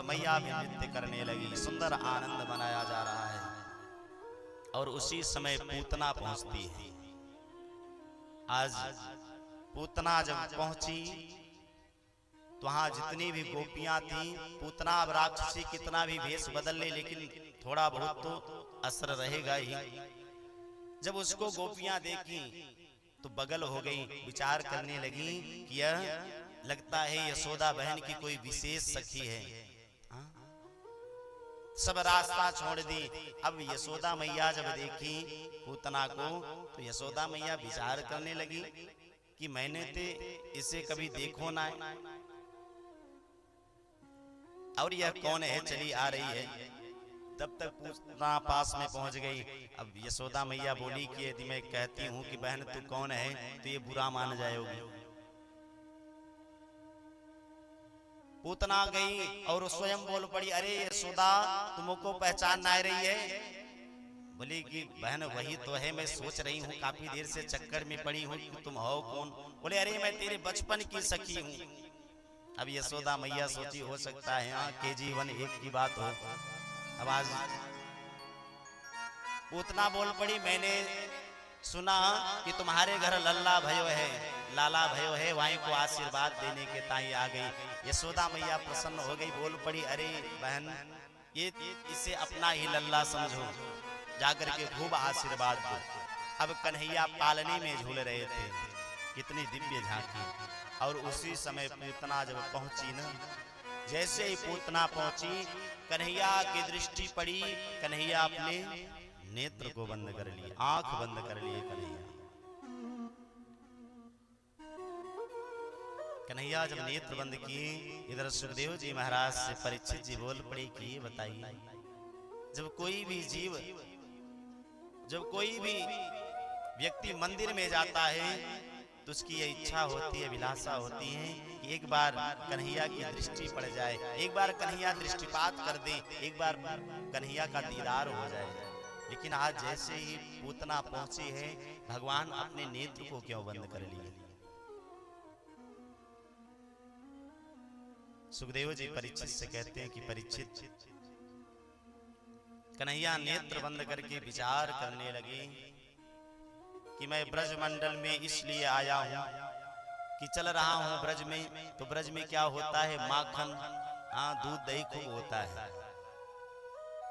मैया भी नृत्य करने लगी, सुंदर आनंद मनाया जा रहा है। और उसी समय पूतना पहुंचती है। आज पूतना जब पहुंची तो वहां जितनी भी गोपियां थी, पूतना अब राक्षसी कितना भी वेश बदल ले लेकिन थोड़ा बहुत तो असर रहेगा ही। जब उसको गोपियां देखी तो बगल हो गई, विचार करने लगी कि यह लगता है यशोदा बहन की कोई विशेष सखी है। सब रास्ता छोड़ दी। अब यशोदा मैया जब देखी पूतना को तो यशोदा मैया विचार करने लगी कि मैंने तो इसे कभी देखो ना, और यह कौन है, चली आ रही है। तब तक पूतना पास में पहुंच गई। अब यशोदा मैया बोली कि यदि मैं कहती हूँ कि बहन तू कौन है तो ये बुरा मान जाओगी। पूतना गई और स्वयं बोल पड़ी, अरे यशोदा तुमको पहचान ना रही है। बोली कि बहन वही तो है, मैं सोच रही हूँ काफी देर से चक्कर में पड़ी हूँ कि तुम हो कौन। बोले अरे मैं तेरे बचपन की सखी हूँ। अब यशोदा मैया सोची हो सकता है यहाँ के जीवन एक की बात हो। अब आज पूतना बोल पड़ी, मैंने सुना कि तुम्हारे घर लल्ला भयो है, लाला भयो है, वहीं को आशीर्वाद देने के ताई आ गई। यशोदा मैया प्रसन्न हो गई, बोल पड़ी अरे बहन ये इसे अपना ही लल्ला समझो, जाकर के खूब आशीर्वाद दो। अब कन्हैया पालने में झूल रहे थे, कितनी दिव्य झांकी। और उसी समय पूतना जब पहुंची न, जैसे ही पूतना पहुंची कन्हैया की दृष्टि पड़ी, कन्हैया अपने नेत्र को बंद कर लिए, आंख बंद कर लिए कन्हैया जब नेत्र बंद किए, इधर सुखदेव जी महाराज से परीक्षित जी बोल पड़े कि बताइए, जब कोई भी व्यक्ति मंदिर में जाता है तो उसकी ये इच्छा होती है, अभिलाषा होती है कि एक बार कन्हैया की दृष्टि पड़ जाए, एक बार कन्हैया दृष्टिपात कर दे, एक बार कन्हैया का दीदार हो जाए। लेकिन आज जैसे ही पूतना पहुंची है, भगवान अपने नेत्र को क्यों बंद कर लिए। सुखदेव जी परीक्षित से कहते हैं कि परीक्षित, कन्हैया नेत्र बंद करके विचार करने लगे कि मैं ब्रजमंडल में इसलिए आया हूं कि चल रहा हूं ब्रज में, तो ब्रज में क्या होता है, माखन, दूध दही खूब होता है।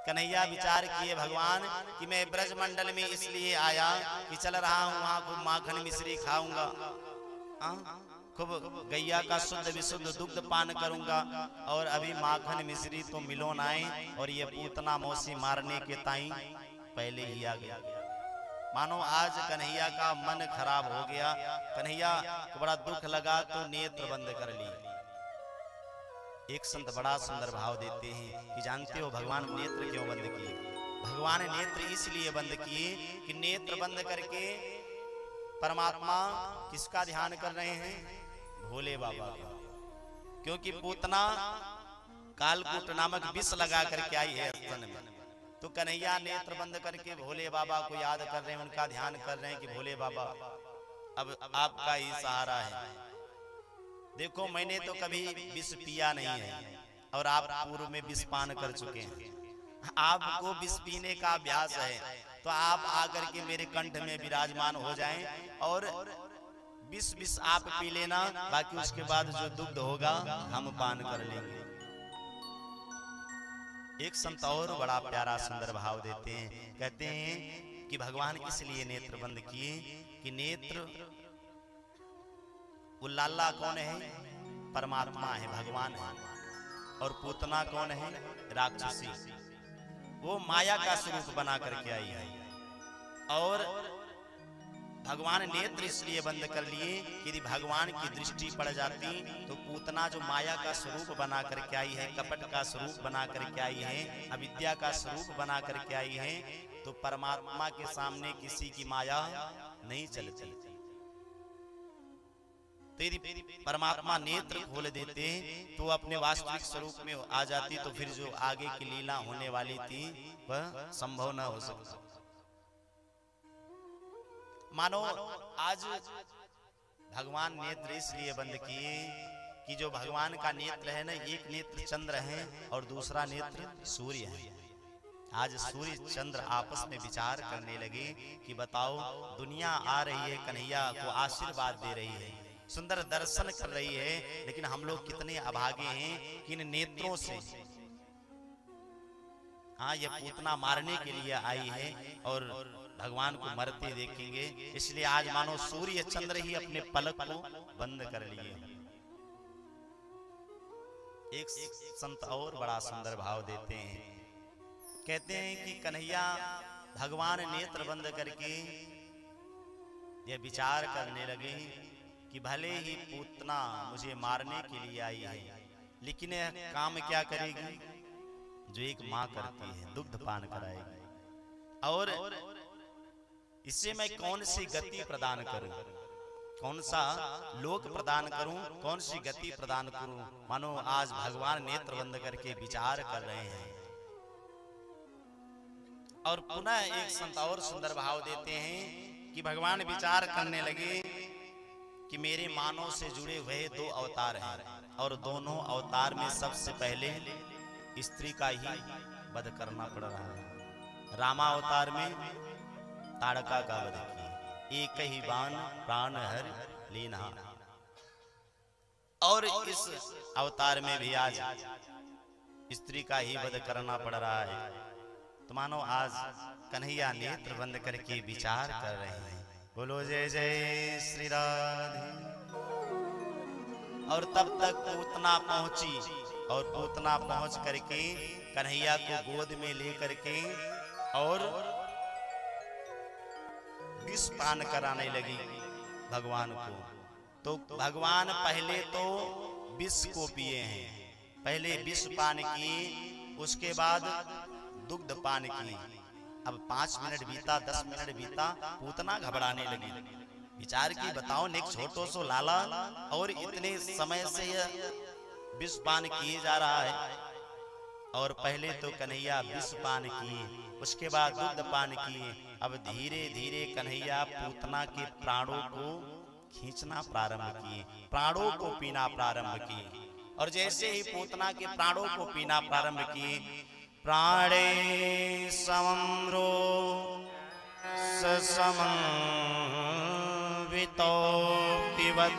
कन्हैया विचार किए भगवान कि मैं ब्रजमंडल में इसलिए आया कि चल रहा हूं वहां खूब माखन मिश्री खाऊंगा, खूब गैया का शुद्ध विशुद्ध दुग्ध पान करूंगा, और अभी माखन मिश्री तो मिलो नाए, और ये पूतना मौसी मारने के ताई पहले ही आ गया। मानो आज कन्हैया का मन खराब हो गया, कन्हैया को बड़ा दुख लगा तो नेत्र बंद कर लिए। एक संत बड़ा सुंदर भाव देते हैं कि जानते हो भगवान नेत्र क्यों बंद किए। भगवान नेत्र इसलिए बंद किए कि नेत्र बंद करके परमात्मा किसका ध्यान कर रहे हैं, भोले बाबा का। क्योंकि पूतना कालकूट नामक विष लगा करके आई है स्तन में, तो कन्हैया नेत्र बंद करके भोले बाबा को याद कर रहे हैं, उनका ध्यान कर रहे हैं कि भोले बाबा अब आपका ही सहारा है। देखो मैंने तो कभी विष पिया नहीं है, और आप पूर्व में विष पान कर चुके हैं, आपको विष पीने का अभ्यास है, तो आप आकर के मेरे कंठ में विराजमान हो जाएं और विष आप पी लेना, बाकी उसके बाद जो दुग्ध होगा हम पान कर लेंगे। एक संत और बड़ा प्यारा सुंदर भाव देते हैं, कहते हैं कि भगवान इसलिए नेत्र बंद किए कि नेत्र, वो लाला कौन है, परमात्मा है, भगवान है, और पूतना कौन है, राक्षसी, वो माया का स्वरूप बना करके आई है। और भगवान नेत्र इसलिए बंद कर लिए कि यदि भगवान की दृष्टि पड़ जाती तो पूतना जो माया का स्वरूप बना करके आई है, कपट का स्वरूप बना करके आई है, अविद्या का स्वरूप बना करके आई है, तो परमात्मा के सामने किसी की माया नहीं चलती। तो यदि परमात्मा नेत्र खोल देते तो अपने वास्तविक स्वरूप में आ जाती, तो फिर जो आगे की लीला होने वाली थी वह संभव न हो सकता। मानो आज भगवान नेत्र इसलिए बंद किए कि जो भगवान का नेत्र है ना, एक नेत्र चंद्र है और दूसरा नेत्र सूर्य है। आज सूर्य चंद्र आपस में विचार करने लगे कि बताओ, दुनिया आ रही है, कन्हैया को आशीर्वाद दे रही है, सुंदर दर्शन कर रही है, लेकिन हम लोग कितने अभागे हैं कि इन नेत्रों से, हाँ, ये पूतना मारने के लिए आई है और भगवान को मरते देखेंगे। इसलिए आज मानो सूर्य चंद्र ही अपने पलक को बंद कर लिए। एक संत और बड़ा सुंदर भाव देते हैं, कहते हैं कि कन्हैया भगवान नेत्र बंद करके ये विचार करने लगे कि भले ही पूतना मुझे मारने के लिए आई है, लेकिन यह काम क्या करेगी जो एक माँ करती है, दुग्ध पान कराएगी। और इससे मैं कौन सी गति प्रदान करूं, कौन सा लोक प्रदान करूं, कौन सी गति प्रदान करूं। मानो आज भगवान नेत्र बंद करके विचार कर रहे हैं। और पुनः एक संत और सुंदर भाव देते हैं कि भगवान विचार करने लगे कि मेरे मानव से जुड़े हुए 2 अवतार हैं और दोनों अवतार में सबसे पहले स्त्री का ही वध करना पड़ रहा है। रामावतार में ताड़का का वध किया, एक ही बाण प्राण हर लीना, और इस अवतार में भी आज स्त्री का ही वध करना पड़ रहा है। तो मानो आज कन्हैया नेत्र बंद करके विचार कर रहे हैं। बोलो जय जय श्री राधे। और तब तक पूतना पहुंची और पूतना पहुंच करके कन्हैया को गोद में लेकर के और विष पान कराने लगी भगवान को। तो भगवान पहले तो विष को पिए हैं, पहले विष पान किए, उसके बाद दुग्ध पान की। अब 5 मिनट बीता, 10 मिनट बीता, पूतना घबराने लगी। विचार की, बताओ, एक छोटो सो लाला और इतने समय से यह विष पान किए जा रहा है। और पहले तो कन्हैया विष पान किए, उसके बाद दुग्ध पान किए। अब धीरे धीरे कन्हैया पूतना के प्राणों को खींचना प्रारंभ किए, प्राणों को पीना प्रारंभ किए। और जैसे ही पूतना के प्राणों को पीना प्रारंभ किए, प्राणे समम्रो ससमन्वितो पिबत।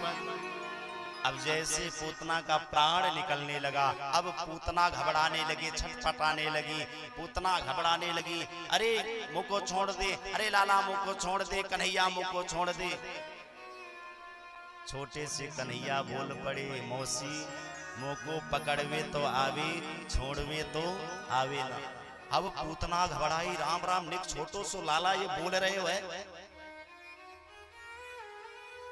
अब जैसे पूतना का प्राण निकलने लगा, अब पूतना घबराने लगी, छटपटाने लगी, पूतना घबराने लगी। अरे मुँह को छोड़ दे, अरे लाला मुँह को छोड़ दे, कन्हैया मुँह को छोड़ दे। छोटे से कन्हैया बोल पड़े, मौसी मुँह को पकड़वे तो आवे, छोड़वे तो आवे ना। अब पूतना घबराई, राम राम, निक छोटो सो लाला ये बोल रहे हो है।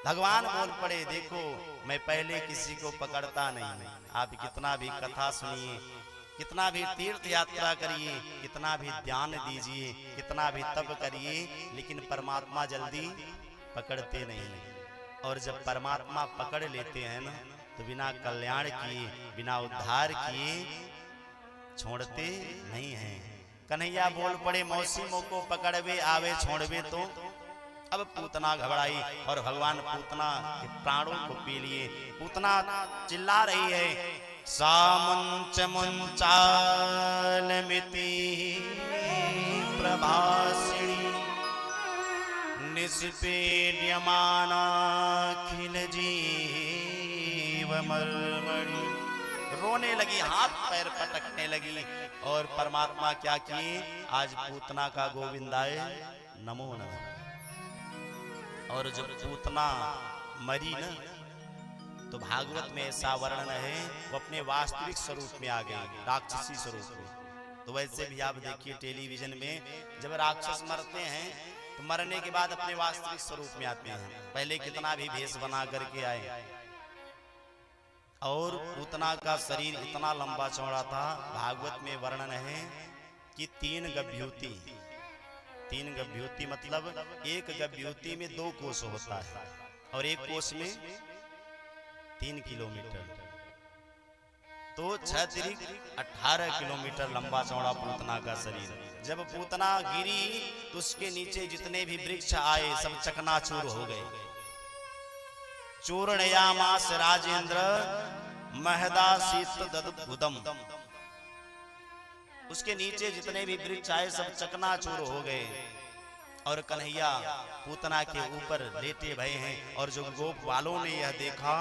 भगवान बोल पड़े, देखो मैं पहले किसी को पकड़ता नहीं। आप कितना भी कथा सुनिए, कितना भी तीर्थ यात्रा करिए, कितना भी ध्यान दीजिए, कितना भी तप करिए, लेकिन परमात्मा जल्दी पकड़ते नहीं। और जब परमात्मा पकड़ लेते हैं ना, तो बिना कल्याण किए, बिना उद्धार किए छोड़ते नहीं हैं। कन्हैया बोल पड़े, मौसी मुँह को पकड़वे आवे, छोड़वे तो। अब पूतना घबराई और भगवान पूतना के प्राणों को पी लिए। पूतना चिल्ला रही है, सामुंच मुंचाल मिति प्रभासिणी निष्पेड्यमाना खिल जीव मर्मणि। रोने लगी, हाथ पैर पटकने लगी। और परमात्मा क्या किए, आज पूतना का गोविंदाय नमो नमः। और जब पूतना मरी न, तो भागवत में ऐसा वर्णन है, वो अपने वास्तविक स्वरूप में आ गई, राक्षसी स्वरूप में। तो वैसे भी आप देखिए टेलीविजन में जब राक्षस मरते हैं तो मरने के बाद अपने वास्तविक स्वरूप में आते हैं। पहले कितना भी भेष बना करके आए। और पूतना का शरीर इतना लंबा चौड़ा था, भागवत में वर्णन है कि 3 गभ्यूति, 3 गभ्यूति मतलब एक गभ्यूति में 2 कोस होता है और एक कोस में 3 किलोमीटर, तो 18 किलोमीटर लंबा चौड़ा पूतना का शरीर। जब पूतना गिरी तो उसके नीचे जितने भी वृक्ष आए सब चकनाचूर हो गए। चूर्णयामास राजेंद्र महदा शीत ददुदम। उसके नीचे जितने भी वृक्ष आए सब चकनाचूर हो गए और कन्हैया पूतना के ऊपर लेटे भये हैं। और जो गोप वालों ने यह देखा